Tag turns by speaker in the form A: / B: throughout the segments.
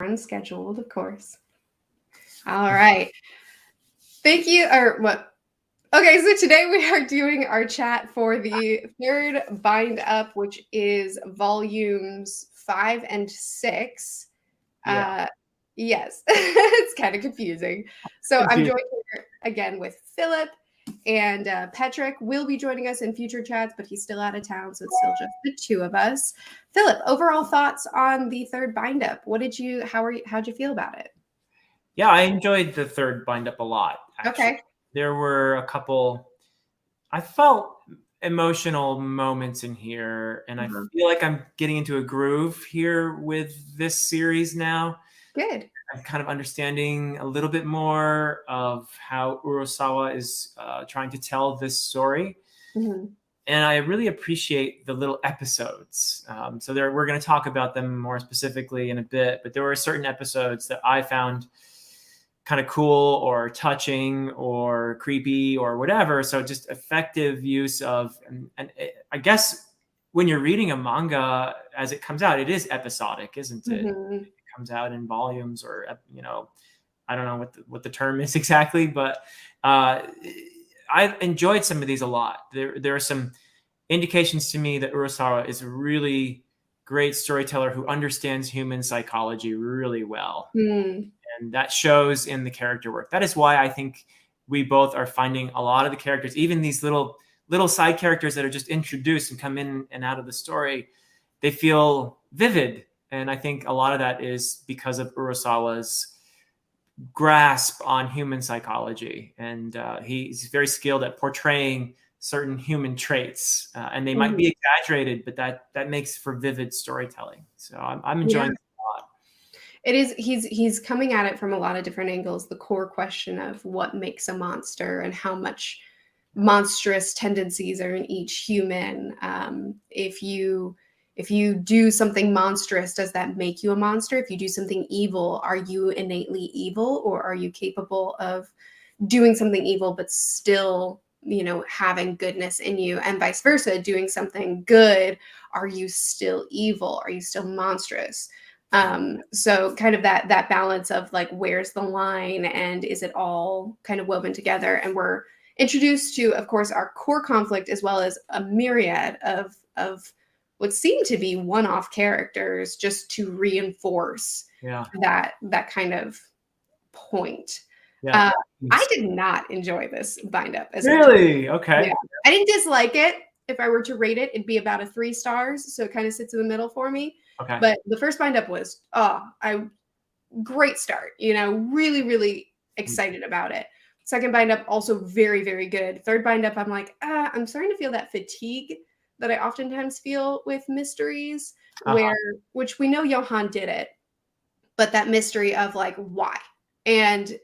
A: Unscheduled, of course. All right. Thank you. Or what? Okay, so today we are doing our chat for the third bind up, which is volumes 5 and 6.
B: Yeah.
A: Yes, it's kind of confusing. So I'm joined here again with Philip, and Patrick will be joining us in future chats, but he's still out of town, so it's still just the two of us. Philip, overall thoughts on the third bind up? How'd you feel about it?
B: Yeah, I enjoyed the third bind up a lot, actually.
A: Okay.
B: There were a couple, I felt emotional moments in here, and I feel like I'm getting into a groove here with this series now.
A: Good.
B: I'm kind of understanding a little bit more of how Urasawa is trying to tell this story.
A: Mm-hmm.
B: And I really appreciate the little episodes. We're going to talk about them more specifically in a bit, but there were certain episodes that I found kind of cool or touching or creepy or whatever. So just effective use of, and I guess when you're reading a manga as it comes out, it is episodic, isn't it?
A: Mm-hmm.
B: It comes out in volumes, or, I don't know what the term is exactly, but I enjoyed some of these a lot. There are some indications to me that Urasawa is a really great storyteller who understands human psychology really well.
A: Mm.
B: And that shows in the character work. That is why I think we both are finding a lot of the characters, even these little side characters that are just introduced and come in and out of the story, they feel vivid. And I think a lot of that is because of Urasawa's grasp on human psychology. And he's very skilled at portraying certain human traits. And they might be exaggerated, but that makes for vivid storytelling. So I'm enjoying it a lot.
A: It is, he's coming at it from a lot of different angles. The core question of what makes a monster and how much monstrous tendencies are in each human. If you do something monstrous, does that make you a monster? If you do something evil, are you innately evil, or are you capable of doing something evil but still, having goodness in you? And vice versa, doing something good, are you still evil? Are you still monstrous? So kind of that balance of like, where's the line, and is it all kind of woven together? And we're introduced to, of course, our core conflict, as well as a myriad of what seem to be one-off characters, just to reinforce that kind of point.
B: Yeah.
A: I did not enjoy this bind up.
B: Really? Okay.
A: Yeah. I didn't dislike it. If I were to rate it, it'd be about a 3 stars. So it kind of sits in the middle for me.
B: Okay.
A: But the first bind up was, great start. Really, really excited about it. Second bind up, also very, very good. Third bind up, I'm like, I'm starting to feel that fatigue that I oftentimes feel with mysteries, which we know Johann did it, but that mystery of like, why? And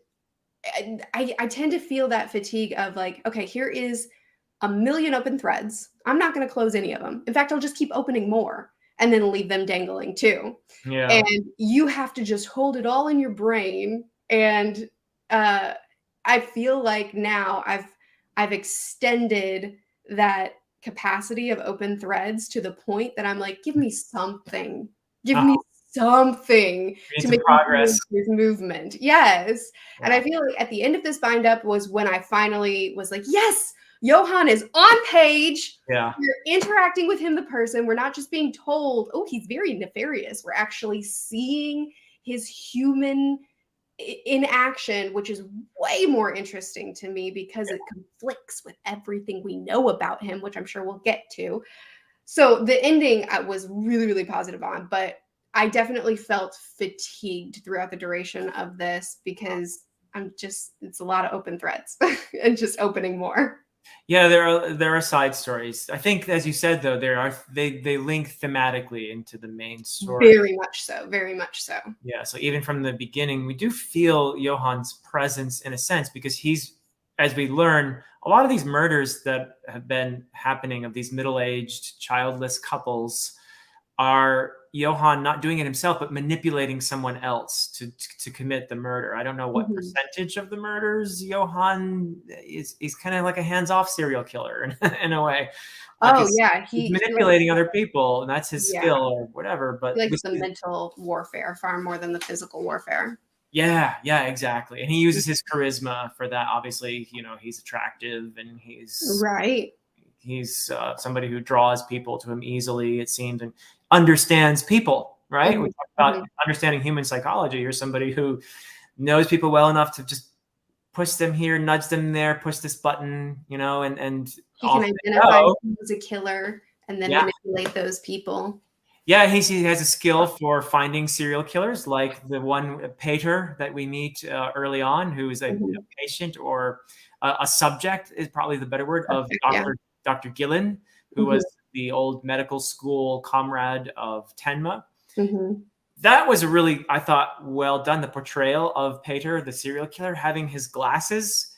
A: I tend to feel that fatigue of like, okay, here is a million open threads. I'm not going to close any of them. In fact, I'll just keep opening more and then leave them dangling too.
B: Yeah.
A: And you have to just hold it all in your brain. And I feel like now I've extended that capacity of open threads to the point that I'm like, give me something. Give me something to make
B: progress
A: with movement. Yes. Yeah. And I feel like at the end of this bind up was when I finally was like, yes, Johann is on page.
B: Yeah.
A: We're interacting with him, the person. We're not just being told, oh, he's very nefarious. We're actually seeing his human in action, which is way more interesting to me because it conflicts with everything we know about him, which I'm sure we'll get to. So the ending I was really, really positive on, but I definitely felt fatigued throughout the duration of this because it's a lot of open threads and just opening more.
B: Yeah, there are side stories. I think, as you said, though, they link thematically into the main story.
A: Very much so. Very much so.
B: Yeah. So even from the beginning, we do feel Johann's presence in a sense, because he's, as we learn, a lot of these murders that have been happening of these middle-aged, childless couples are Johann not doing it himself, but manipulating someone else to commit the murder. I don't know what percentage of the murders Johann is kind of like a hands-off serial killer in a way.
A: Oh yeah,
B: he's
A: he
B: manipulating other people, and that's his skill or whatever. But
A: he likes the mental warfare far more than the physical warfare.
B: Yeah, exactly. And he uses his charisma for that. Obviously, he's attractive, and he's somebody who draws people to him easily, it seems, and understands people, right? We talk about understanding human psychology. You're somebody who knows people well enough to just push them here, nudge them there, push this button, and
A: he can identify who was a killer and then manipulate those people.
B: Yeah, he has a skill for finding serial killers, like the one Peter that we meet early on, who is a patient or a subject is probably the better word of Dr. Gillen, who was the old medical school comrade of Tenma. That was a really, I thought, well done. The portrayal of Peter, the serial killer, having his glasses.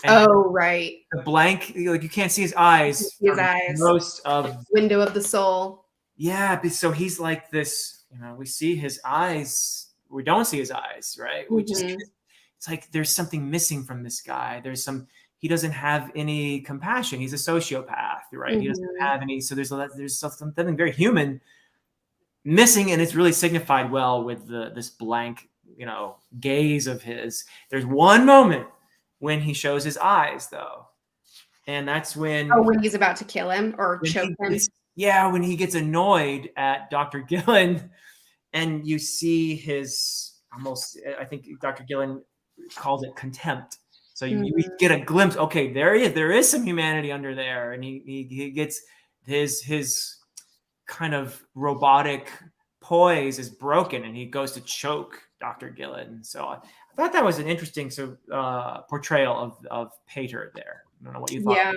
A: And right.
B: The blank, like you can't see his eyes. Most of
A: window of the soul.
B: Yeah, so he's like this, we see his eyes. We don't see his eyes, right? We just, it's like there's something missing from this guy. He doesn't have any compassion. He's a sociopath, right? He doesn't have any, so there's something very human missing, and it's really signified well with this blank, gaze of his. There's one moment when he shows his eyes, though. And that's when...
A: Oh, when he's about to kill him or choke him.
B: Yeah, when he gets annoyed at Dr. Gillen, and you see his almost, I think Dr. Gillen calls it contempt. So you get a glimpse. Okay, there is some humanity under there, and he gets his kind of robotic poise is broken, and he goes to choke Dr. Gillen. So I thought that was an interesting portrayal of Peter there. I don't know what you thought.
A: Yeah.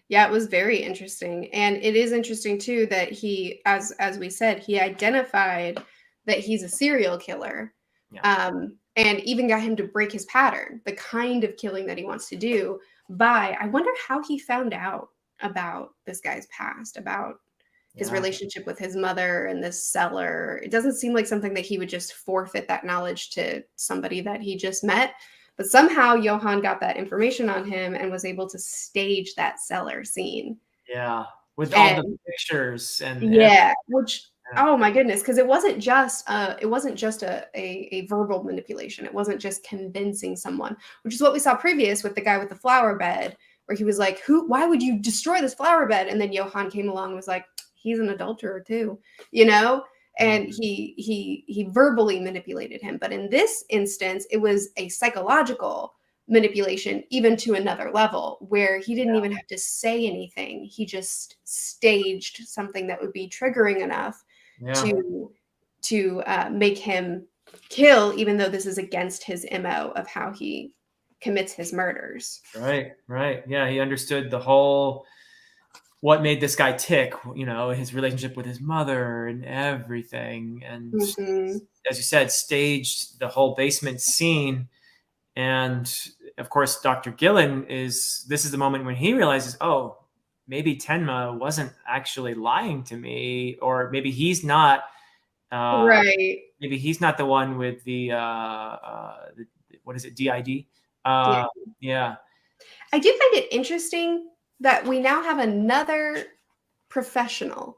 A: Yeah, it was very interesting. And it is interesting, too, that he, as we said, he identified that he's a serial killer and even got him to break his pattern, the kind of killing that he wants to do I wonder how he found out about this guy's past, about his relationship with his mother and this seller. It doesn't seem like something that he would just forfeit that knowledge to somebody that he just met. But somehow Johann got that information on him and was able to stage that cellar scene.
B: Yeah, with all the pictures and
A: oh my goodness, because it wasn't just a verbal manipulation. It wasn't just convincing someone, which is what we saw previous with the guy with the flower bed, where he was like, why would you destroy this flower bed? And then Johann came along and was like, he's an adulterer too, and he verbally manipulated him. But in this instance, it was a psychological manipulation, even to another level, where he didn't even have to say anything. He just staged something that would be triggering enough to make him kill, even though this is against his MO of how he commits his murders.
B: Right. Yeah, he understood the whole... what made this guy tick, his relationship with his mother and everything. And as you said, staged the whole basement scene. And of course, Dr. Gillen this is the moment when he realizes, oh, maybe Tenma wasn't actually lying to me, or maybe he's not,
A: right.
B: Maybe he's not the one with the what is it? DID. Yeah.
A: I do find it interesting that we now have another professional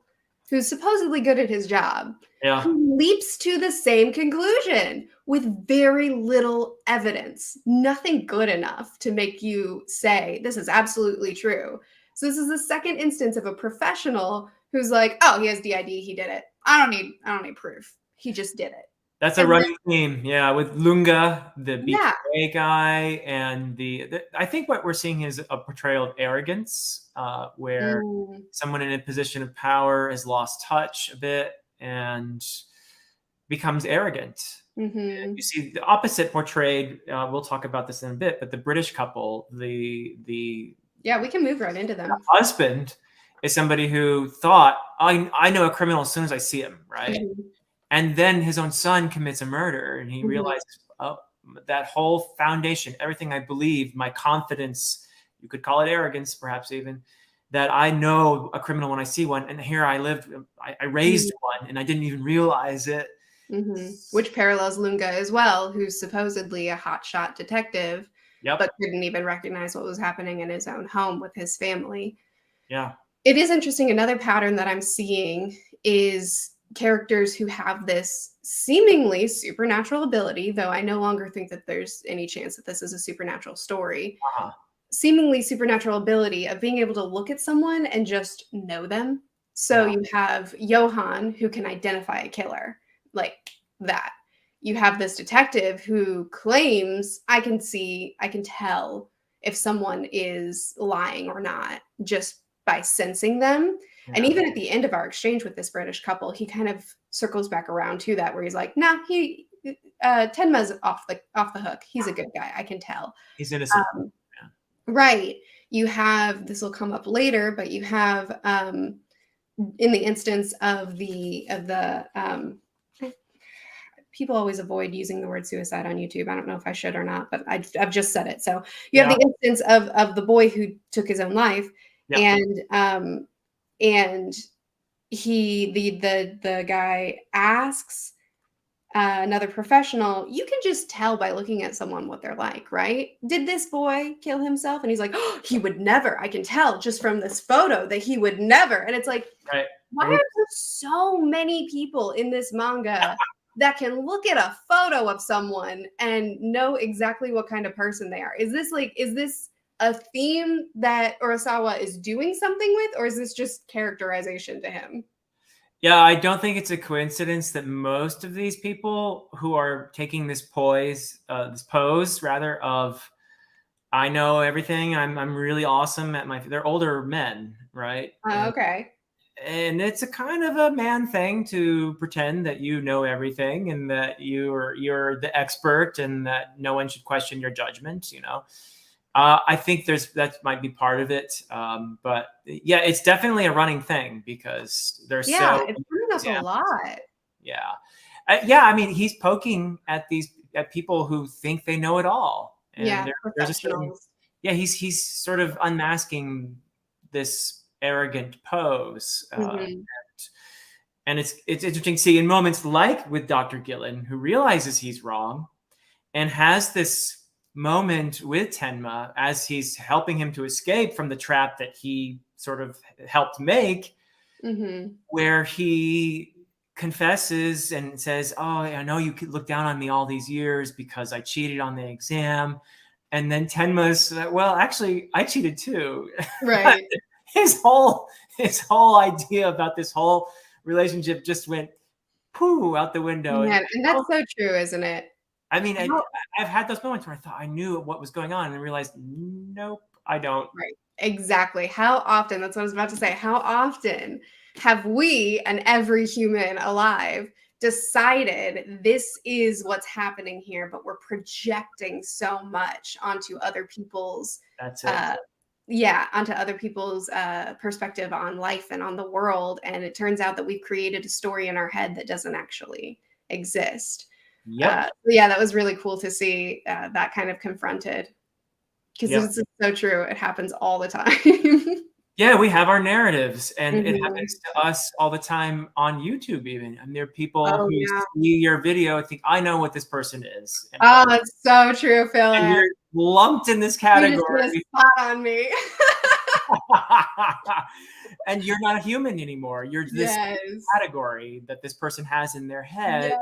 A: who's supposedly good at his job, who leaps to the same conclusion with very little evidence, nothing good enough to make you say, this is absolutely true. So this is the second instance of a professional who's like, oh, he has DID, he did it. I don't need proof. He just did it.
B: That's a running theme, with Lunge, the BK guy, and I think what we're seeing is a portrayal of arrogance, where someone in a position of power has lost touch a bit and becomes arrogant. And you see the opposite portrayed. We'll talk about this in a bit, but the British couple, we
A: can move right into them.
B: The husband is somebody who thought, I know a criminal as soon as I see him, right? And then his own son commits a murder, and he realizes, oh, that whole foundation, everything I believed, my confidence, you could call it arrogance, perhaps even, that I know a criminal when I see one, and here I lived, I raised one, and I didn't even realize it.
A: Which parallels Lunge as well, who's supposedly a hotshot detective,
B: Yep.
A: but couldn't even recognize what was happening in his own home with his family.
B: Yeah.
A: It is interesting. Another pattern that I'm seeing is characters who have this seemingly supernatural ability, though I no longer think that there's any chance that this is a supernatural story.
B: Uh-huh.
A: Seemingly supernatural ability of being able to look at someone and just know them. So
B: Yeah.
A: you have Johann, who can identify a killer like that. You have this detective who claims, I can tell if someone is lying or not just by sensing them. And
B: Yeah.
A: even at the end of our exchange with this British couple, he kind of circles back around to that, where he's like, "Nah, Tenma's off the hook. He's a good guy. I can tell."
B: He's innocent.
A: Yeah. Right. You have, this will come up later, but you have in the instance of the people always avoid using the word suicide on YouTube. I don't know if I should or not, but I've just said it. So you have the instance of the boy who took his own life, and the guy asks another professional, you can just tell by looking at someone what they're like, right? Did this boy kill himself? And he's like, oh, he would never. I can tell just from this photo that he would never. And it's like, why are there so many people in this manga that can look at a photo of someone and know exactly what kind of person they are? Is this a theme that Urasawa is doing something with, or is this just characterization to him?
B: Yeah, I don't think it's a coincidence that most of these people who are taking this pose rather of, I know everything, I'm really awesome at they're older men, right?
A: Okay.
B: And it's a kind of a man thing to pretend that you know everything and that you're the expert and that no one should question your judgment, you know. I think that might be part of it, but yeah, it's definitely a running thing because there's
A: it's coming up a lot.
B: Yeah, I mean, he's poking at people who think they know it all, and there's a certain, he's sort of unmasking this arrogant pose, and it's interesting to see in moments like with Dr. Gillen, who realizes he's wrong and has this moment with Tenma as he's helping him to escape from the trap that he sort of helped make, where he confesses and says, oh, I know you could look down on me all these years because I cheated on the exam. And then Tenma's, well, actually, I cheated too.
A: Right.
B: his whole idea about this whole relationship just went poo out the window.
A: Man, and that's so true, isn't it?
B: I mean, I've had those moments where I thought I knew what was going on and realized, nope, I don't.
A: Right. Exactly. How often, that's what I was about to say, how often have we and every human alive decided this is what's happening here, but we're projecting so much onto other people's onto other people's perspective on life and on the world, and it turns out that we've created a story in our head that doesn't actually exist. That was really cool to see that kind of confronted, because it's so true. It happens all the time.
B: Yeah, we have our narratives, and it happens to us all the time on YouTube even. And there are people who see your video and think, I know what this person is. And
A: it's so true, Phil.
B: And you're lumped in this category.
A: You just put a spot on me.
B: And you're not a human anymore. You're this category that this person has in their head.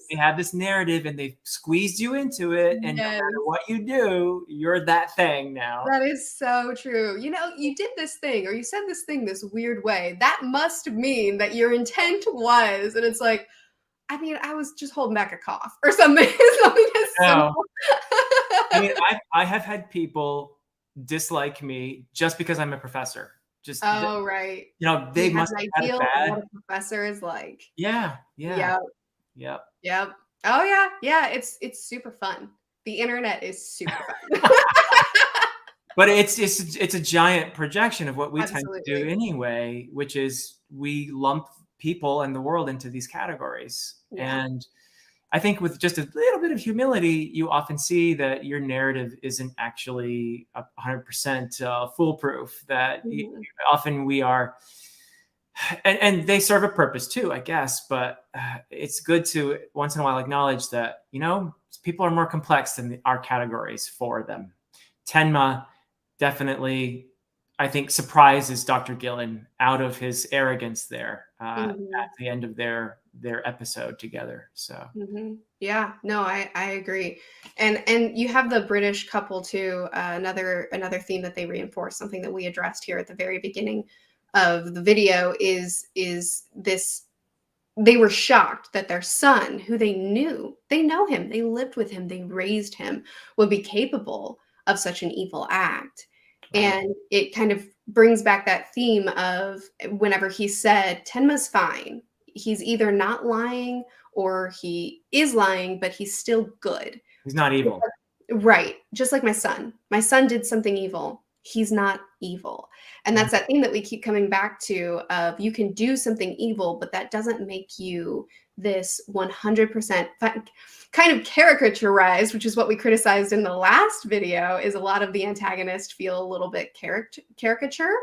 B: They have this narrative and they've squeezed you into it. And no matter what you do, you're that thing now.
A: That is so true. You know, you did this thing, or you said this thing this weird way. That must mean that your intent was, and it's like, I mean, I was just holding back a cough or something. Simple.
B: I mean, I have had people dislike me just because I'm a professor. Just
A: right.
B: You know, they must have had it bad.
A: What a professor is like.
B: Yep.
A: Oh yeah. It's super fun. The internet is super fun.
B: But it's a giant projection of what we tend to do anyway, which is we lump people and the world into these categories. And I think with just a little bit of humility, you often see that your narrative isn't actually 100% foolproof. That often we are, and they serve a purpose too, I guess. But it's good to once in a while acknowledge that people are more complex than our categories for them. Tenma definitely, I think, surprises Dr. Gillen out of his arrogance there at the end of their episode together. So
A: yeah, no, I agree. And you have the British couple too. Another theme that they reinforce, something that we addressed here at the very beginning of the video, is this. They were shocked that their son, who they know him, they lived with him, they raised him, would be capable of such an evil act.
B: Right.
A: And it kind of brings back that theme of whenever he said, Tenma's fine. He's either not lying or he is lying, but he's still good.
B: He's not evil.
A: Right. Just like my son. My son did something evil. He's not evil. And that's that thing that we keep coming back to of you can do something evil, but that doesn't make you this 100% kind of caricaturized, which is what we criticized in the last video, is a lot of the antagonists feel a little bit caricature.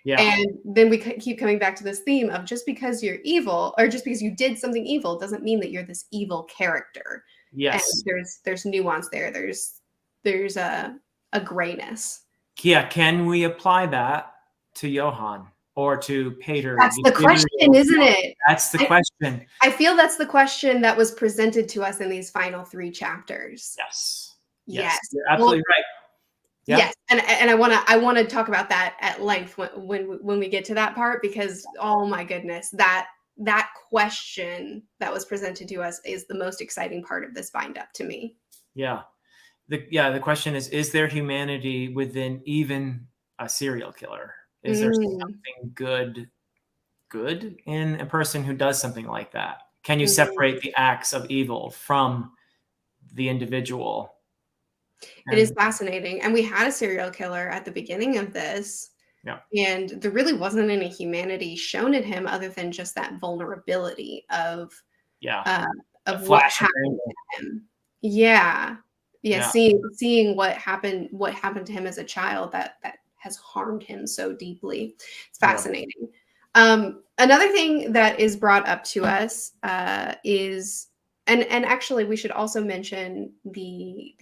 B: Yeah.
A: And then we keep coming back to this theme of just because you're evil or just because you did something evil doesn't mean that you're this evil character.
B: Yes.
A: And there's nuance there. There's a grayness.
B: Yeah. Can we apply that to Johann or to Peter?
A: That's the question, isn't it?
B: That's the question.
A: I feel that's the question that was presented to us in these final 3 chapters.
B: Yes.
A: Yes.
B: You're absolutely right. Yeah.
A: Yes, and I want to talk about that at length when we get to that part, because oh my goodness, that question that was presented to us is the most exciting part of this bind up to me.
B: Yeah. The question is there humanity within even a serial killer? Is there something good in a person who does something like that? Can you separate the acts of evil from the individual?
A: It is fascinating. And we had a serial killer at the beginning of this.
B: Yeah.
A: And there really wasn't any humanity shown in him other than just that vulnerability of what happened to him. Yeah. Seeing what happened to him as a child that has harmed him so deeply. It's fascinating. Another thing that is brought up to us is, and actually we should also mention the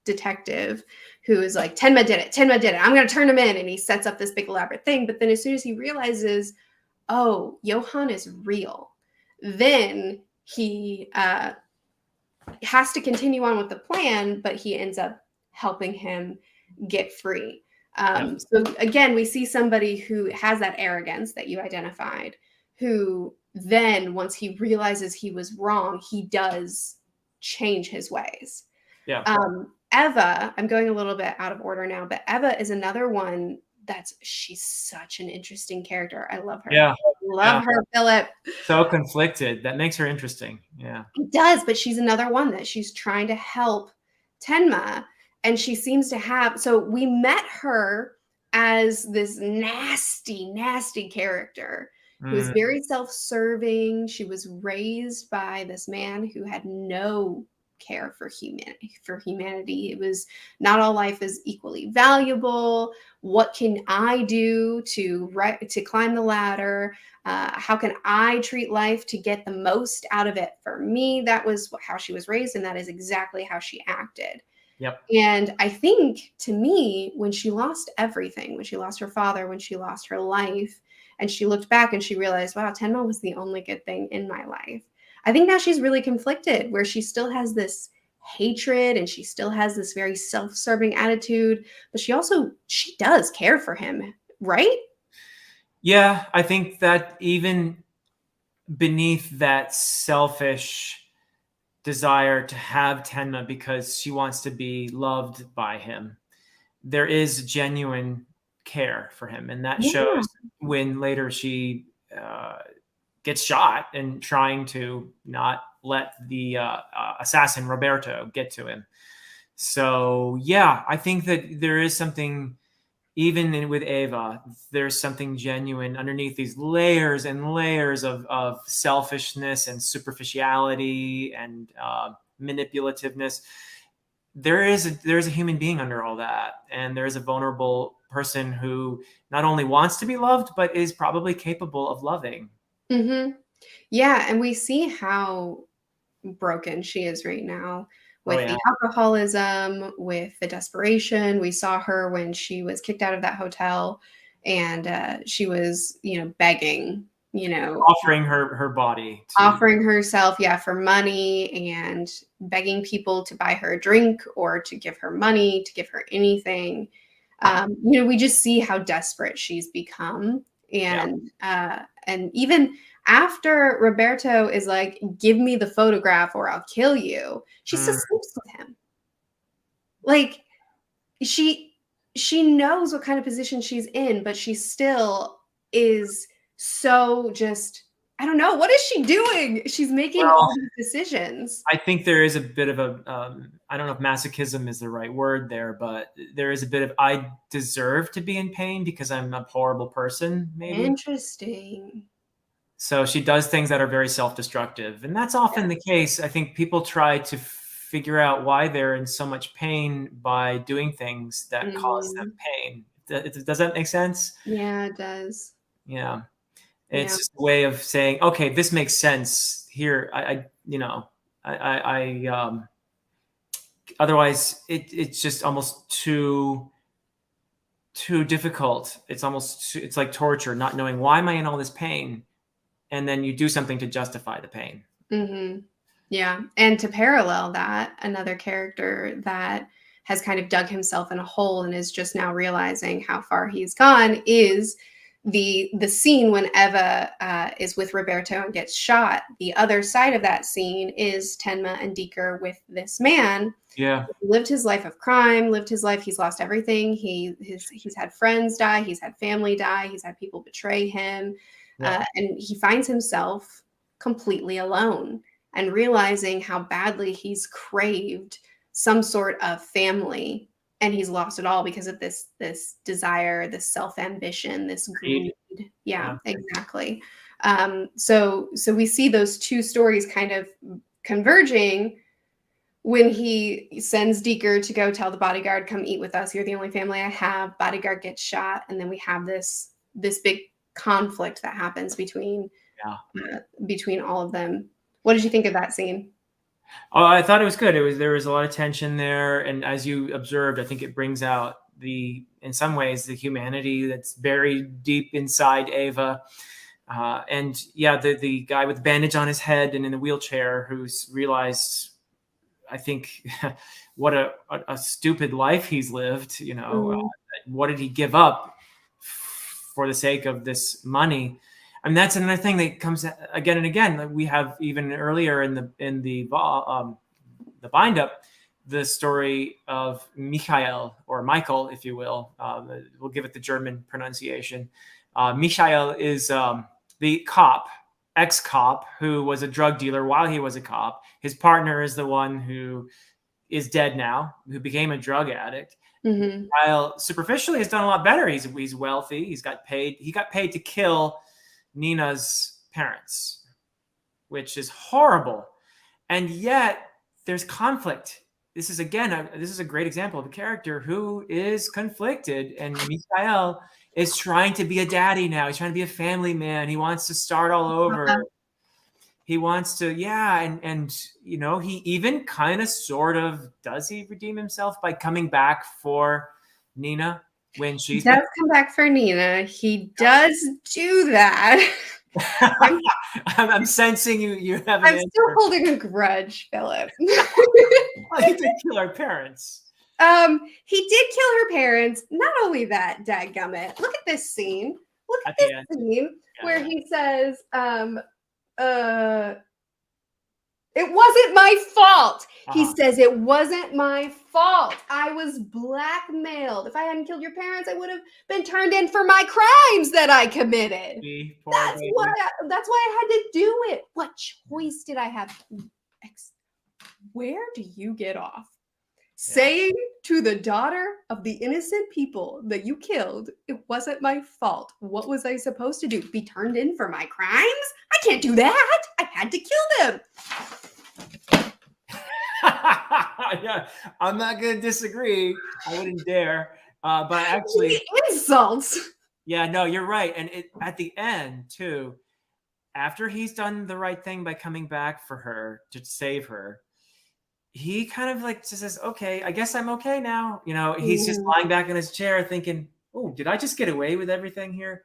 A: detective who is like, Tenma did it, I'm going to turn him in, and he sets up this big elaborate thing. But then as soon as he realizes, oh, Johann is real, then he has to continue on with the plan, but he ends up helping him get free. So again, we see somebody who has that arrogance that you identified, who then once he realizes he was wrong, he does change his ways. Eva, I'm going a little bit out of order now, but Eva is another one she's such an interesting character. I love her.
B: Yeah.
A: Love her, Philip.
B: So conflicted. That makes her interesting. Yeah.
A: It does, but she's another one that she's trying to help Tenma, and she seems to have, so we met her as this nasty, nasty character who was very self-serving. She was raised by this man who had no care for humanity. It was not all life is equally valuable. What can I do to climb the ladder? How can I treat life to get the most out of it for me? That was how she was raised, and that is exactly how she acted.
B: Yep.
A: And I think, to me, when she lost everything, when she lost her father, when she lost her life, and she looked back and she realized, wow, Tenma was the only good thing in my life. I think now she's really conflicted, where she still has this hatred and she still has this very self-serving attitude, but she does care for him, right?
B: Yeah, I think that even beneath that selfish desire to have Tenma because she wants to be loved by him, there is genuine care for him. And that shows when later she gets shot and trying to not let the assassin Roberto get to him. So yeah, I think that there is something even with Ava, there's something genuine underneath these layers and layers of selfishness and superficiality and manipulativeness. There's a human being under all that, and there is a vulnerable person who not only wants to be loved, but is probably capable of loving.
A: Mm-hmm. Yeah, and we see how broken she is right now
B: Oh
A: with
B: yeah.
A: the alcoholism, with the desperation. We saw her when she was kicked out of that hotel, and she was, begging,
B: Offering her body to.
A: offering herself, yeah, for money and begging people to buy her a drink or to give her money, to give her anything. We just see how desperate she's become.
B: Yeah.
A: And even after Roberto is like, give me the photograph or I'll kill you, she still sleeps with him. Like she knows what kind of position she's in, but she still is so just, I don't know, what is she doing? She's making
B: Well,
A: all these decisions.
B: I think there is a bit of a, I don't know if masochism is the right word there, but there is a bit of, I deserve to be in pain because I'm a horrible person, maybe.
A: Interesting.
B: So she does things that are very self-destructive. And that's often the case. I think people try to figure out why they're in so much pain by doing things that cause them pain. Does that make sense?
A: Yeah, it does.
B: Yeah.
A: Yeah.
B: It's just a way of saying, okay, this makes sense here. Otherwise it's just almost too difficult. It's like torture, not knowing why am I in all this pain, and then you do something to justify the pain.
A: Mm-hmm. Yeah. And to parallel that, another character that has kind of dug himself in a hole and is just now realizing how far he's gone is the scene when Eva is with Roberto and gets shot. The other side of that scene is Tenma and Dieter with this man.
B: Yeah.
A: Lived his life of crime, lived his life. He's lost everything. He's had friends die. He's had family die. He's had people betray him.
B: Yeah.
A: And he finds himself completely alone and realizing how badly he's craved some sort of family, and he's lost it all because of this desire, this self-ambition, this greed. Yeah, exactly. So we see those two stories kind of converging when he sends Dieter to go tell the bodyguard, come eat with us, you're the only family I have. Bodyguard gets shot, and then we have this big conflict that happens between all of them. What did you think of that scene?
B: Oh, I thought it was good. There was a lot of tension there, and as you observed, I think it brings out in some ways, the humanity that's buried deep inside Ava. And yeah, the guy with the bandage on his head and in the wheelchair who's realized, I think, what a stupid life he's lived. What did he give up for the sake of this money? I mean, that's another thing that comes again and again. Like we have even earlier in the bind up, the story of Mikhail, or Michael, if you will. We'll give it the German pronunciation. Mikhail is the ex-cop who was a drug dealer while he was a cop. His partner is the one who is dead now, who became a drug addict.
A: Mm-hmm.
B: While superficially has done a lot better. He's wealthy. He got paid to kill Nina's parents, which is horrible. And yet there's conflict. This is a great example of a character who is conflicted, and Mikhail is trying to be a daddy now. He's trying to be a family man. He wants to start all over. He wants to, and he even kind of sort of, does he redeem himself by coming back for Nina when
A: He does come back for Nina. He does do that.
B: I'm sensing you have.
A: I'm still holding a grudge, Philip.
B: Well, he did kill our parents.
A: He did kill her parents. Not only that, dadgummit. Look at this scene. Look at this scene where he says, it wasn't my fault. He says, it wasn't my fault. I was blackmailed. If I hadn't killed your parents, I would have been turned in for my crimes that I committed. That's why I had to do it. What choice did I have? Where do you get off saying to the daughter of the innocent people that you killed, it wasn't my fault. What was I supposed to do? Be turned in for my crimes? I can't do that. I had to kill them.
B: Yeah, I'm not going to disagree. I wouldn't dare. But actually,
A: insults.
B: Yeah, no, you're right. And at the end, too, after he's done the right thing by coming back for her to save her, he kind of like just says, okay, I guess I'm okay now. He's just lying back in his chair thinking, oh, did I just get away with everything here?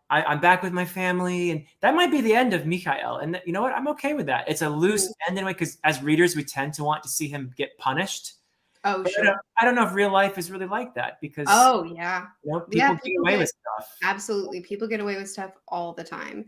B: I'm back with my family. And that might be the end of Mikhail. And you know what? I'm okay with that. It's a loose end anyway, because as readers, we tend to want to see him get punished.
A: Oh, sure.
B: I don't know if real life is really like that, because
A: people
B: get away with stuff.
A: Absolutely. People get away with stuff all the time.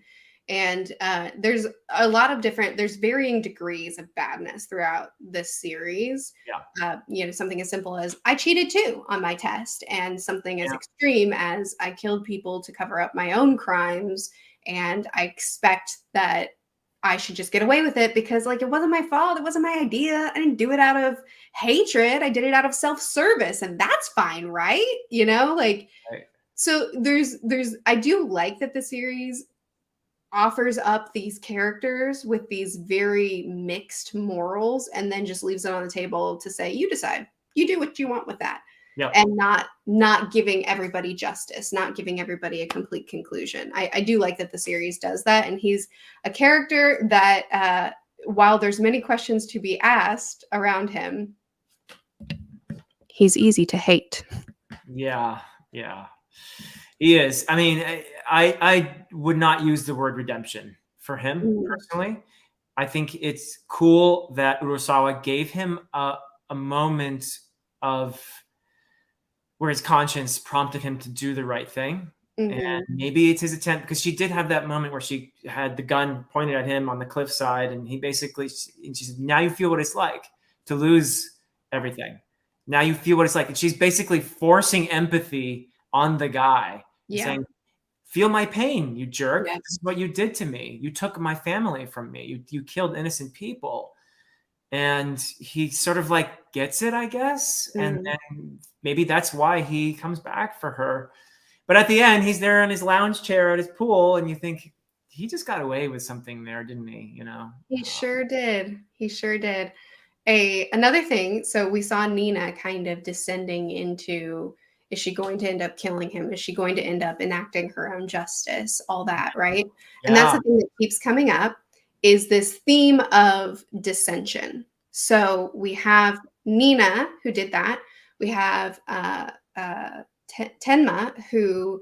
A: And there's a lot of there's varying degrees of badness throughout this series.
B: Yeah.
A: Something as simple as I cheated too on my test, and something as extreme as I killed people to cover up my own crimes. And I expect that I should just get away with it because it wasn't my fault. It wasn't my idea. I didn't do it out of hatred. I did it out of self-service, and that's fine, right?
B: Right.
A: So I do like that the series offers up these characters with these very mixed morals and then just leaves it on the table to say, you decide, you do what you want with that.
B: Yep.
A: And not giving everybody justice, not giving everybody a complete conclusion. I do like that the series does that. And he's a character that, while there's many questions to be asked around him, he's easy to hate.
B: Yeah. He is. I mean, I would not use the word redemption for him personally. I think it's cool that Urasawa gave him a moment of where his conscience prompted him to do the right thing. And maybe it's his attempt, because she did have that moment where she had the gun pointed at him on the cliffside, and she said, now you feel what it's like to lose everything. Now you feel what it's like. And she's basically forcing empathy on the guy, saying, feel my pain, you jerk. This is what you did to me. You took my family from me. You killed innocent people. And he sort of gets it, I guess. And then maybe that's why he comes back for her. But at the end, he's there in his lounge chair at his pool, and you think, he just got away with something there, didn't he?
A: He sure did. He sure did. Another thing, so we saw Nina kind of descending into, is she going to end up killing him? Is she going to end up enacting her own justice? All that, right? Yeah. And that's the thing that keeps coming up, is this theme of dissension. So we have Nina, who did that. We have Tenma, who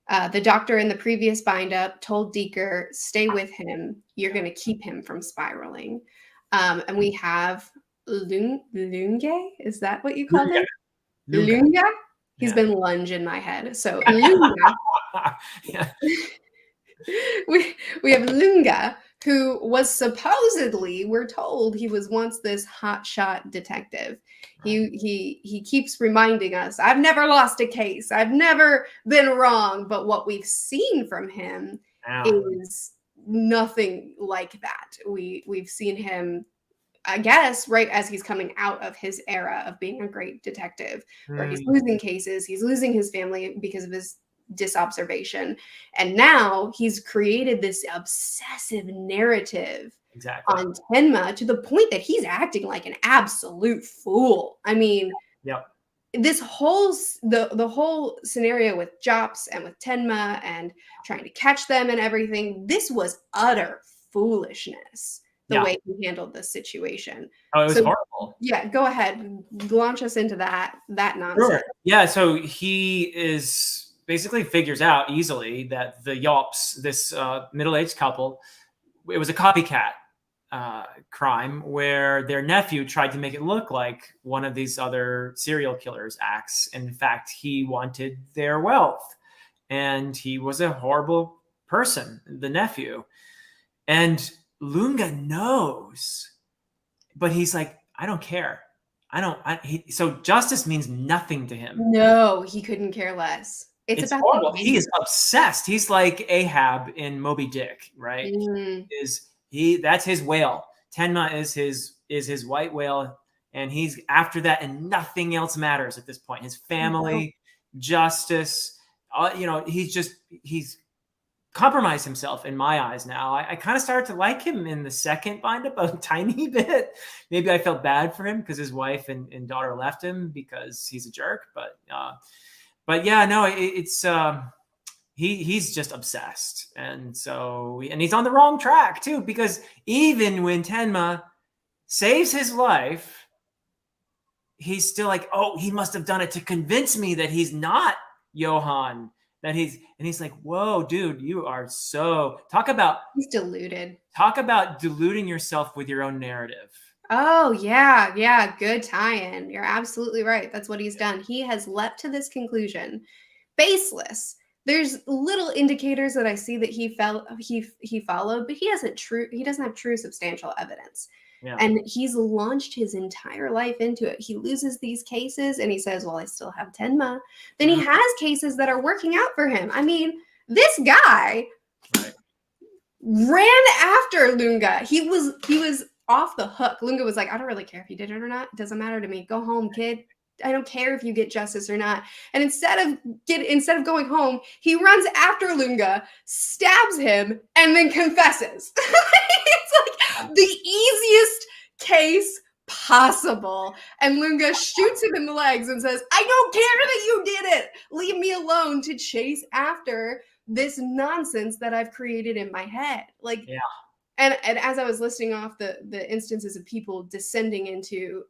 A: the doctor in the previous bind-up told Dieter, stay with him. You're going to keep him from spiraling. And we have Lunge. Is that what you called him? Lunge? He's been Lunge in my head. So Lunge. We have Lunge, who was supposedly, we're told, he was once this hotshot detective. He keeps reminding us, I've never lost a case. I've never been wrong. But what we've seen from him is nothing like that. We've seen him, I guess, right as he's coming out of his era of being a great detective, where he's losing cases, he's losing his family because of his disobservation. And now he's created this obsessive narrative on Tenma to the point that he's acting like an absolute fool. I mean, this whole the whole scenario with Jops and with Tenma and trying to catch them and everything, this was utter foolishness, the way he handled this situation.
B: Oh, it was horrible.
A: Yeah, go ahead, launch us into that nonsense.
B: Sure. Yeah, so he basically figures out easily that the Yops, this middle-aged couple, it was a copycat crime where their nephew tried to make it look like one of these other serial killers' acts. And in fact, he wanted their wealth, and he was a horrible person, the nephew. And Lunge knows, but he's like, I don't care. So justice means nothing to him.
A: No, he couldn't care less. It's about
B: horrible. He is obsessed. He's like Ahab in Moby Dick, right? That's his whale. Tenma is his white whale. and he's after that, and nothing else matters at this point. His family, justice, he's compromised himself in my eyes now. I kind of started to like him in the second bindup a tiny bit. Maybe I felt bad for him because his wife and daughter left him because he's a jerk. But yeah, no, he's just obsessed, and he's on the wrong track too, because even when Tenma saves his life, he's still like, oh, he must have done it to convince me that he's not Johann. He's like, whoa, dude, you are
A: he's deluded.
B: Talk about deluding yourself with your own narrative.
A: Oh, yeah, good tie-in. You're absolutely right. That's what he's done. He has leapt to this conclusion, baseless. There's little indicators that I see that he followed, but he doesn't have true substantial evidence.
B: Yeah.
A: And he's launched his entire life into it. He loses these cases and he says, well, I still have Tenma. Then he has cases that are working out for him. I mean, this guy ran after Lunge. He was off the hook. Lunge was like, I don't really care if you did it or not. It doesn't matter to me. Go home, kid. I don't care if you get justice or not. And instead of going home, he runs after Lunge, stabs him, and then confesses. It's like the easiest case possible. And Lunge shoots him in the legs and says, I don't care that you did it. Leave me alone to chase after this nonsense that I've created in my head. Like,
B: yeah.
A: And as I was listing off the instances of people descending into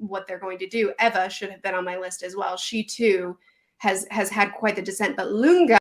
A: what they're going to do, Eva should have been on my list as well. She too has had quite the descent, but Lunge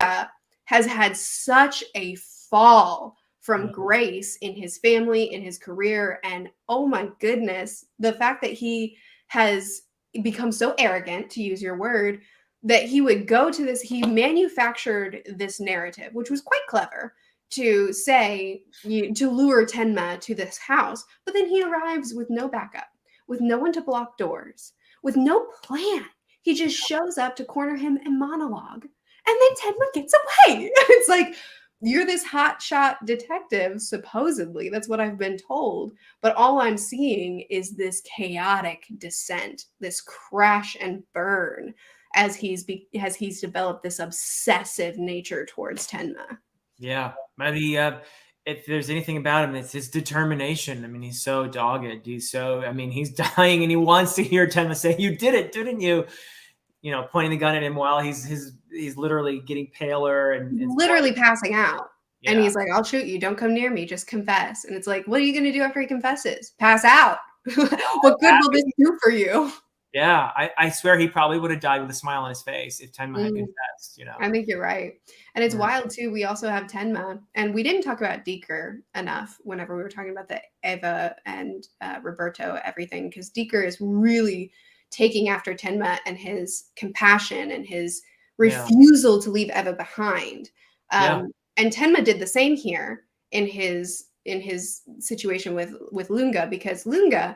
A: has had such a fall from grace in his family, in his career, and oh my goodness, the fact that he has become so arrogant, to use your word, that he would go to this, he manufactured this narrative, which was quite clever, to say, to lure Tenma to this house. But then he arrives with no backup, with no one to block doors, with no plan. He just shows up to corner him and monologue. And then Tenma gets away. It's like, you're this hotshot detective, supposedly. That's what I've been told. But all I'm seeing is this chaotic descent, this crash and burn as he's developed this obsessive nature towards Tenma.
B: Yeah, maybe if there's anything about him, it's his determination. I mean, he's so dogged. He's dying, and he wants to hear Tenma say, "You did it, didn't you?" You know, pointing the gun at him while he's literally getting paler and
A: literally passing out.
B: Yeah.
A: And he's like, "I'll shoot you. Don't come near me. Just confess." And it's like, what are you going to do after he confesses? Pass out. What good will this do for you?
B: Yeah, I swear he probably would have died with a smile on his face if Tenma had confessed, you know.
A: I think you're right. And it's wild too. We also have Tenma, and we didn't talk about Dieter enough whenever we were talking about the Eva and Roberto, everything, because Dieter is really taking after Tenma and his compassion and his refusal to leave Eva behind. And Tenma did the same here in his situation with Lunge, because Lunge,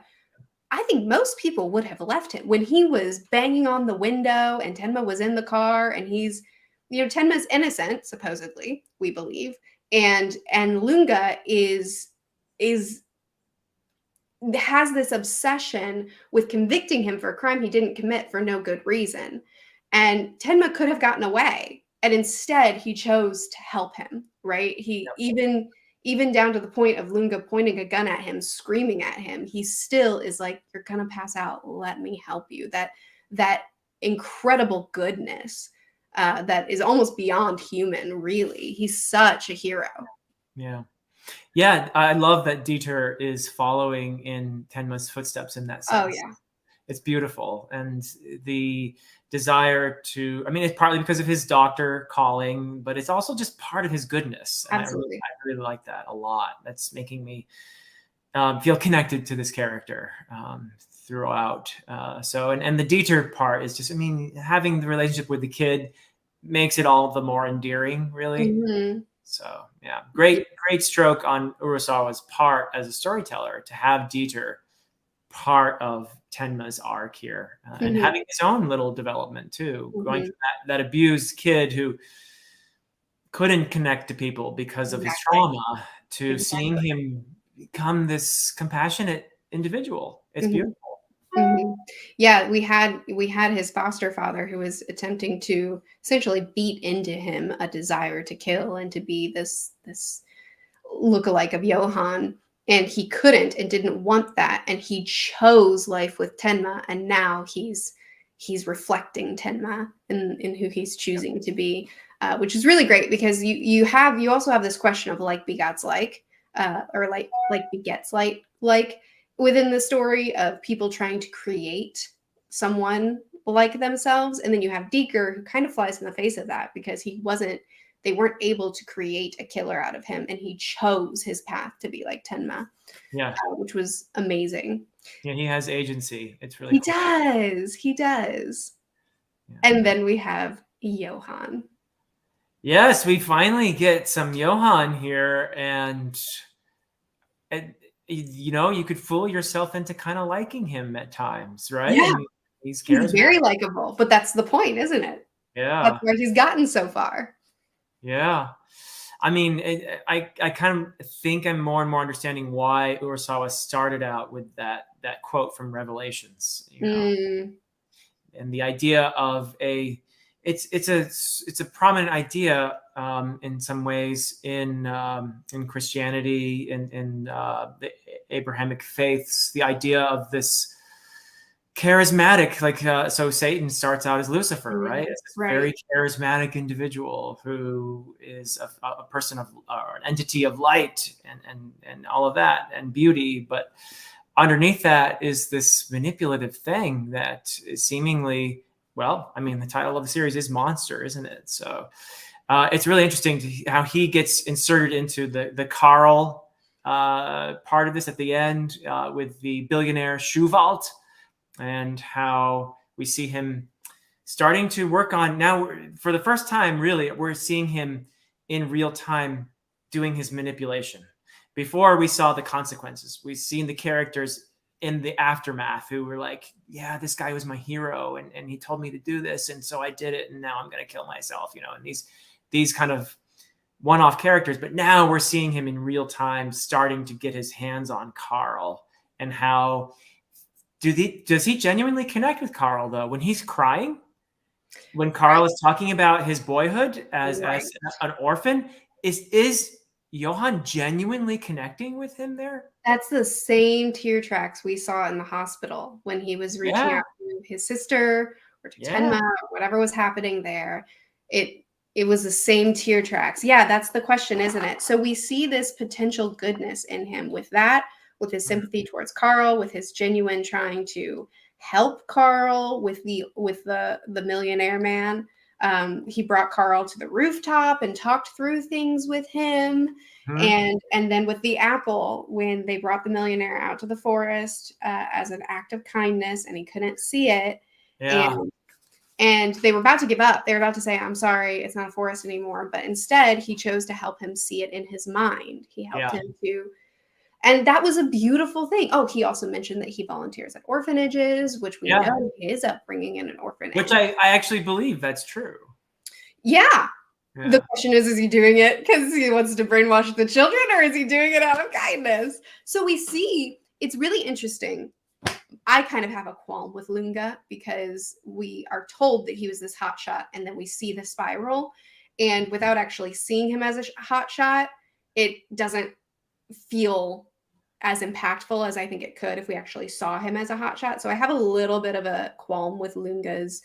A: I think most people would have left him when he was banging on the window and Tenma was in the car, and he's, Tenma's innocent, supposedly, we believe. And Lunge has this obsession with convicting him for a crime he didn't commit for no good reason. And Tenma could have gotten away, and instead he chose to help him, right? Even down to the point of Lunge pointing a gun at him, screaming at him, he still is like, you're going to pass out. Let me help you. That incredible goodness that is almost beyond human, really. He's such a hero.
B: Yeah. Yeah, I love that Dieter is following in Tenma's footsteps in that sense.
A: Oh, yeah.
B: It's beautiful. And the desire to, it's partly because of his doctor calling, but it's also just part of his goodness. And
A: absolutely.
B: I really like that a lot. That's making me feel connected to this character throughout. And the Dieter part is just, having the relationship with the kid makes it all the more endearing, really.
A: Mm-hmm.
B: So yeah, great stroke on Urasawa's part as a storyteller to have Dieter part of Tenma's arc here, and having his own little development too, going through that abused kid who couldn't connect to people because of his trauma, to seeing him become this compassionate individual. It's beautiful.
A: Mhm. Yeah, we had his foster father who was attempting to essentially beat into him a desire to kill and to be this lookalike of Johann, and he couldn't and didn't want that, and he chose life with Tenma, and now he's reflecting Tenma in who he's choosing to be, which is really great because you also have this question of like begats or like begets like within the story of people trying to create someone like themselves, and then you have Dieter who kind of flies in the face of that because they weren't able to create a killer out of him, and he chose his path to be like Tenma,
B: Yeah.
A: which was amazing.
B: Yeah, he has agency. It's really
A: He
B: cool.
A: does. He does.
B: Yeah.
A: And then we have Johann.
B: Yes, we finally get some Johann here, and you could fool yourself into kind of liking him at times, right? I
A: Yeah,
B: mean, he's
A: he's
B: charismatic.
A: very likable, but that's the point, isn't it? That's
B: Yeah,
A: where he's gotten so far.
B: yeah. I mean, I kind of think I'm more and more understanding why Urasawa started out with that quote from Revelations,
A: Mm,
B: and the idea of it's a prominent idea in some ways in Christianity, in the Abrahamic faiths, the idea of this charismatic, like so Satan starts out as Lucifer, right? As this
A: right.
B: very charismatic individual who is a person of or an entity of light and all of that and beauty, but underneath that is this manipulative thing that is seemingly, well, I mean, the title of the series is Monster, isn't it? So it's really interesting how he gets inserted into the Carl part of this at the end with the billionaire Schuvalt, and how we see him starting to work on now for the first time. Really, we're seeing him in real time doing his manipulation. Before we saw the consequences, we've seen the characters in the aftermath who were like, yeah, this guy was my hero, and he told me to do this, and so I did it, and now I'm going to kill myself, and these kind of one-off characters. But now we're seeing him in real time starting to get his hands on Carl, and how does he genuinely connect with Carl though when he's crying? When Carl
A: Right.
B: is talking about his boyhood as
A: Right.
B: an orphan, is Johann genuinely connecting with him there?
A: That's the same tear tracks we saw in the hospital when he was reaching
B: Yeah,
A: out to his sister or to
B: yeah.
A: Tenma or whatever was happening there. It it was the same tear tracks. Yeah, that's the question, isn't it? So we see this potential goodness in him with that, with his sympathy towards Carl, with his genuine trying to help Carl with the millionaire man. He brought Carl to the rooftop and talked through things with him,
B: Hmm.
A: and then with the apple when they brought the millionaire out to the forest as an act of kindness and he couldn't see it,
B: Yeah,
A: and they were about to give up. They were about to say, I'm sorry, it's not a forest anymore, but instead he chose to help him see it in his mind. He helped
B: yeah,
A: him to, and that was a beautiful thing. Oh, he also mentioned that he volunteers at orphanages, which we
B: yeah.
A: know his upbringing in an
B: Which
A: orphanage.
B: I actually believe that's true.
A: Yeah. The
B: Yeah,
A: question is he doing it because he wants to brainwash the children, or is he doing it out of kindness? So we see it's really interesting. I kind of have a qualm with Lunge because we are told that he was this hotshot, and then we see the spiral. And without actually seeing him as a hotshot, it doesn't feel as impactful as I think it could if we actually saw him as a hotshot. So I have a little bit of a qualm with Lunga's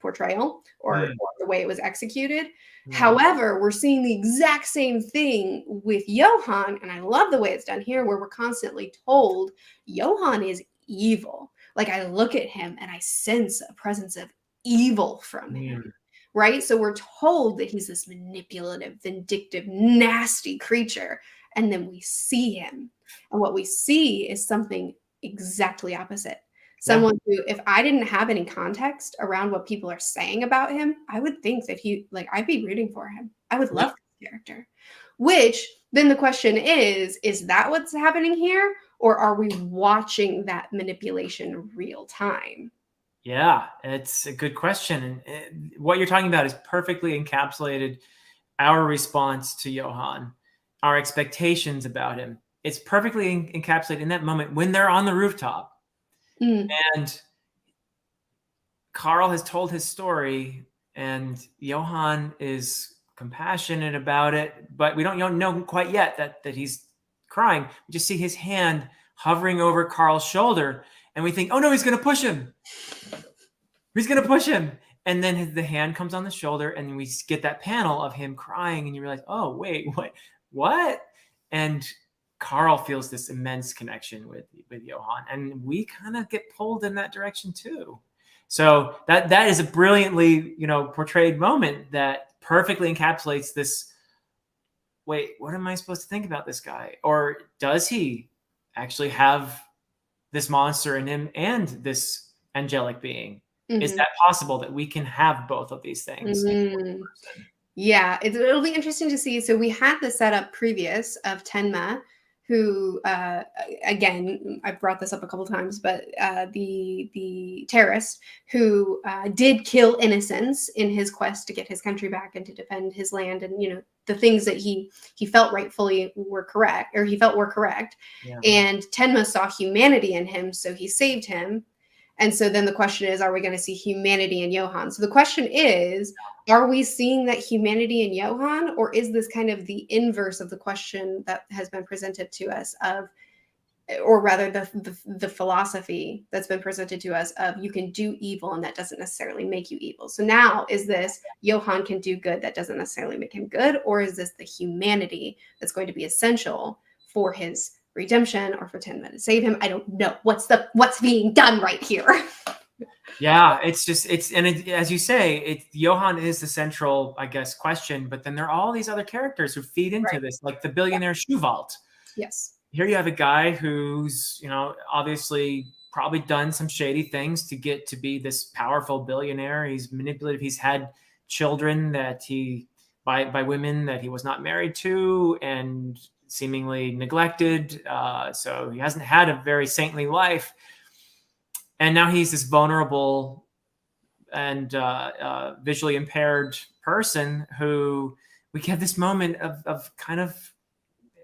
A: portrayal
B: hmm,
A: or the way it was executed.
B: yeah,
A: However, we're seeing the exact same thing with Johann, and I love the way it's done here, where we're constantly told Johann is evil. Like I look at him and I sense a presence of evil from him.
B: hmm,
A: Right. So we're told that he's this manipulative, vindictive, nasty creature. And then we see him. And what we see is something exactly opposite.
B: yeah,
A: Someone who, if I didn't have any context around what people are saying about him, I would think that I'd be rooting for him. I would
B: yeah.
A: love this character. Which then the question is that what's happening here? Or are we watching that manipulation real time?
B: Yeah, it's a good question. And what you're talking about is perfectly encapsulated our response to Johann, our expectations about him. It's perfectly encapsulated in that moment when they're on the rooftop.
A: Mm.
B: And Carl has told his story, and Johann is compassionate about it, but we don't know quite yet that he's crying. We just see his hand hovering over Carl's shoulder, and we think, oh no, he's going to push him. He's going to push him. And then the hand comes on the shoulder, and we get that panel of him crying, and you realize, oh, wait, what? And Carl feels this immense connection with Johann, and we kind of get pulled in that direction too. So that is a brilliantly, portrayed moment that perfectly encapsulates this. Wait, what am I supposed to think about this guy? Or does he actually have this monster in him and this angelic being? Is
A: Mm-hmm.
B: that possible that we can have both of these things in one
A: Mm-hmm.
B: person?
A: Yeah, it'll be interesting to see. So we had the setup previous of Tenma, who again, I've brought this up a couple times, but the terrorist who did kill innocents in his quest to get his country back and to defend his land, and the things that he felt rightfully were correct, or he felt were correct.
B: Yeah.
A: And Tenma saw humanity in him, so he saved him. And so then the question is, are we going to see humanity in Johann? So the question is, are we seeing that humanity in Johann, or is this kind of the inverse of the question that has been presented to us of, or rather the philosophy that's been presented to us of, you can do evil and that doesn't necessarily make you evil. So now is this Johann can do good, that doesn't necessarily make him good, or is this the humanity that's going to be essential for his redemption or for Tenma to save him? I don't know what's being done right here.
B: Yeah, as you say, Johann is the central, I guess, question, but then there are all these other characters who feed into
A: Right.
B: this, like the billionaire shoe vault.
A: Yes.
B: Here you have a guy who's, obviously probably done some shady things to get to be this powerful billionaire. He's manipulative. He's had children that by women that he was not married to and seemingly neglected. So he hasn't had a very saintly life. And now he's this vulnerable and visually impaired person who we get this moment of kind of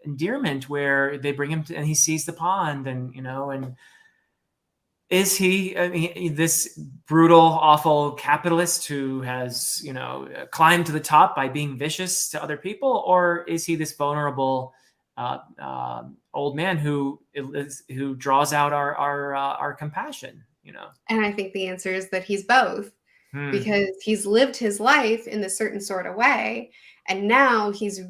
B: endearment where they bring him to, and he sees the pond, and is he this brutal, awful capitalist who has climbed to the top by being vicious to other people, or is he this vulnerable old man who draws out our compassion?
A: And I think the answer is that he's both,
B: Hmm.
A: because he's lived his life in this certain sort of way, and now he's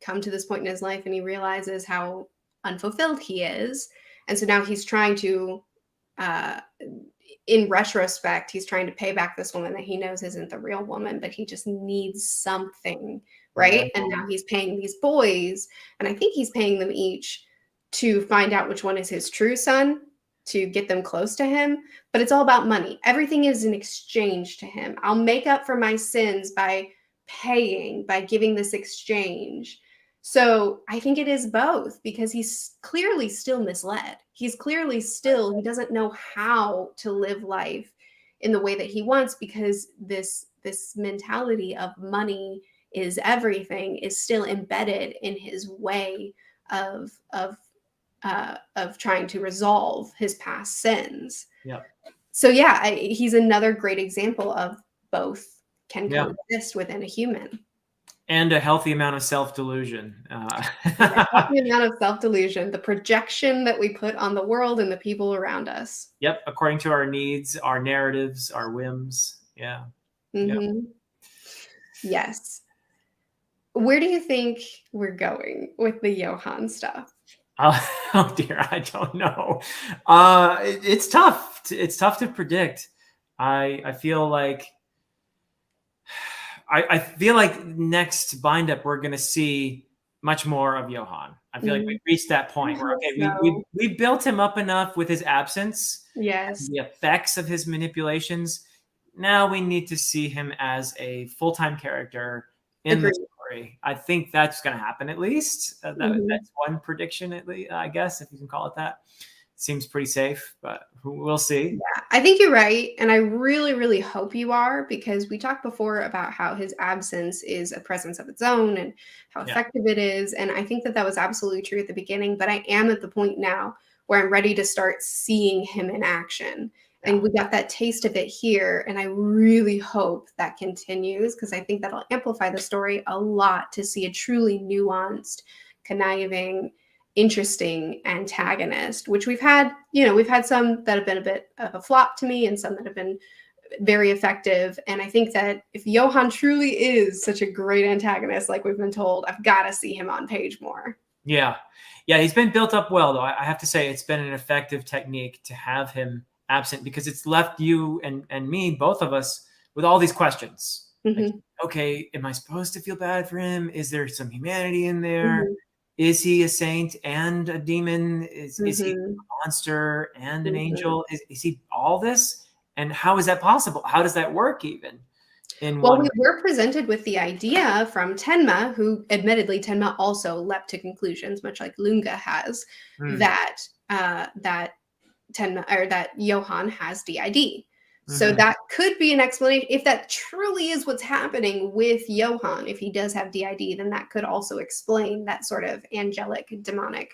A: come to this point in his life and he realizes how unfulfilled he is. And so now he's trying to, in retrospect, he's trying to pay back this woman that he knows isn't the real woman, but he just needs something, right? And now he's paying these boys, and I think he's paying them each to find out which one is his true son, to get them close to him. But it's all about money. Everything is an exchange to him. I'll make up for my sins by giving this exchange. So I think it is both, because he's clearly still misled. He doesn't know how to live life in the way that he wants, because this mentality of money is everything is still embedded in his way of trying to resolve his past sins.
B: Yeah.
A: So yeah, he's another great example of both can
B: Yeah.
A: coexist within a human.
B: And a healthy amount of self-delusion.
A: A healthy amount of self-delusion, the projection that we put on the world and the people around us.
B: Yep, according to our needs, our narratives, our whims. Yeah.
A: Mm-hmm. Yep. Yes. Where do you think we're going with the Johann stuff?
B: Oh dear, I don't know. It's tough. It's tough to predict. I feel like next bind up we're going to see much more of Johann. I feel like we've reached that point where we built him up enough with his absence.
A: Yes.
B: The effects of his manipulations. Now we need to see him as a full-time character in the story. I think that's going to happen at least. That's one prediction, at least, I guess, if you can call it that. Seems pretty safe, but we'll see.
A: Yeah, I think you're right. And I really, really hope you are, because we talked before about how his absence is a presence of its own and how effective it is. And I think that was absolutely true at the beginning. But I am at the point now where I'm ready to start seeing him in action. And we got that taste of it here. And I really hope that continues, because I think that'll amplify the story a lot to see a truly nuanced, conniving, interesting antagonist, which we've had some that have been a bit of a flop to me and some that have been very effective. And I think that if Johann truly is such a great antagonist, like we've been told, I've got to see him on page more.
B: Yeah. He's been built up well, though. I have to say it's been an effective technique to have him absent, because it's left you and me, both of us, with all these questions. Like, okay, am I supposed to feel bad for him? Is there some humanity in there? Is he a saint and a demon? Is he a monster and an angel? Is he all this? And how is that possible? How does that work even?
A: Well, we were presented with the idea from Tenma, who admittedly Tenma also leapt to conclusions, much like Lunge has, that Tenma, or that Johann has DID. So that could be an explanation. If that truly is what's happening with Johann, if he does have DID, then that could also explain that sort of angelic, demonic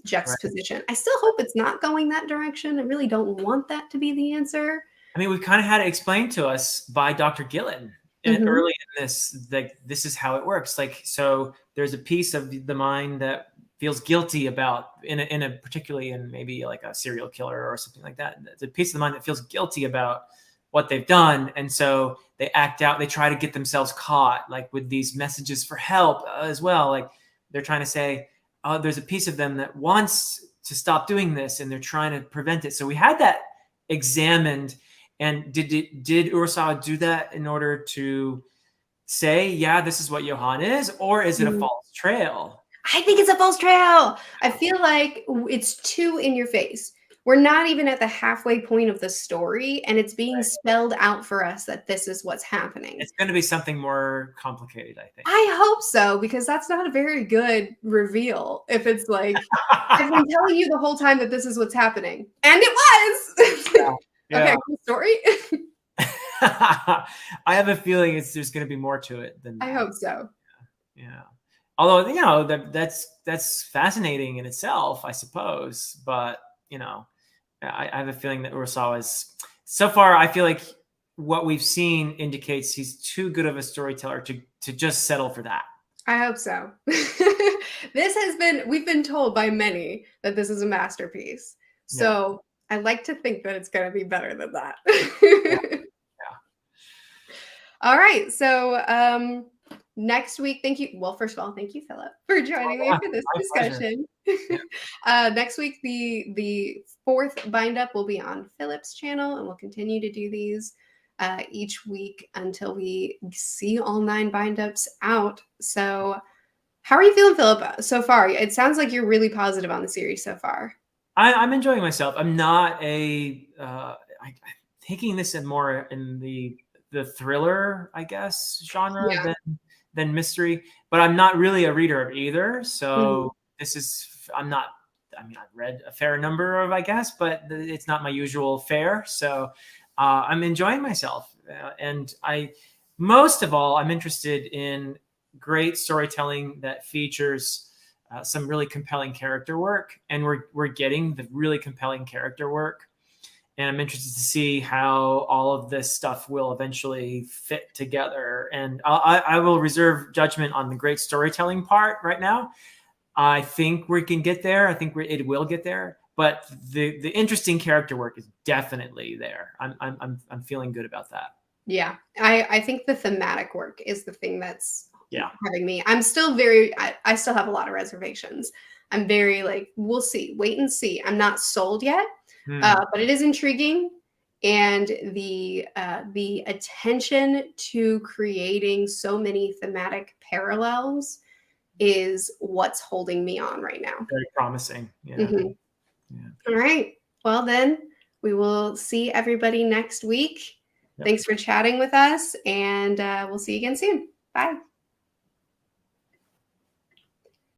A: juxtaposition. I still hope it's not going that direction. I really don't want that to be the answer.
B: I mean, we've kind of had it explained to us by Dr. Gillen early in this. Like, this is how it works. Like, so there's a piece of the mind that feels guilty about, in a particularly in maybe like a serial killer or something like that. It's a piece of the mind that feels guilty about what they've done, and so they act out. They try to get themselves caught, like with these messages for help as well. Like, they're trying to say, oh, there's a piece of them that wants to stop doing this, and they're trying to prevent it. So we had that examined. And did Urasawa do that in order to say, yeah, this is what Johann is, or is it a false trail?
A: I think it's a false trail. I feel like it's too in your face. We're not even at the halfway point of the story, and it's being spelled out for us that this is what's happening.
B: It's going to be something more complicated, I think.
A: I hope so, because that's not a very good reveal. If it's like, I've been telling you the whole time that this is what's happening, and it was. Okay, cool story.
B: I have a feeling there's going to be more to it than that.
A: I hope so.
B: Yeah. Although, you know, that's fascinating in itself, I suppose. But, you know, I have a feeling that Urasawa is, so far, I feel like what we've seen indicates he's too good of a storyteller to just settle for that.
A: I hope so. We've been told by many that this is a masterpiece. So I like to think that it's going to be better than that. All right. So next week, thank you. Well, first of all, thank you, Philip, for joining me for this discussion. Next week, the fourth bind up will be on Philip's channel, and we'll continue to do these each week until we see all 9 bind ups out. So how are you feeling, Philip, so far? It sounds like you're really positive on the series so far. I'm
B: enjoying myself. I'm not I'm taking this in more in the thriller, I guess, genre than mystery, but I'm not really a reader of either. So I've read a fair number of, I guess, but it's not my usual fare. So I'm enjoying myself. And most of all, I'm interested in great storytelling that features some really compelling character work, and we're getting the really compelling character work, and I'm interested to see how all of this stuff will eventually fit together. And I will reserve judgment on the great storytelling part right now. I think we can get there. I think it will get there, but the interesting character work is definitely there. I'm feeling good about that.
A: Yeah, I think the thematic work is the thing that's having me. I'm still I still have a lot of reservations. I'm very like, we'll see, wait and see. I'm not sold yet, but it is intriguing. And the attention to creating so many thematic parallels is what's holding me on right now.
B: Very promising. Yeah.
A: All right. Well, then we will see everybody next week. Thanks for chatting with us, and we'll see you again soon. Bye.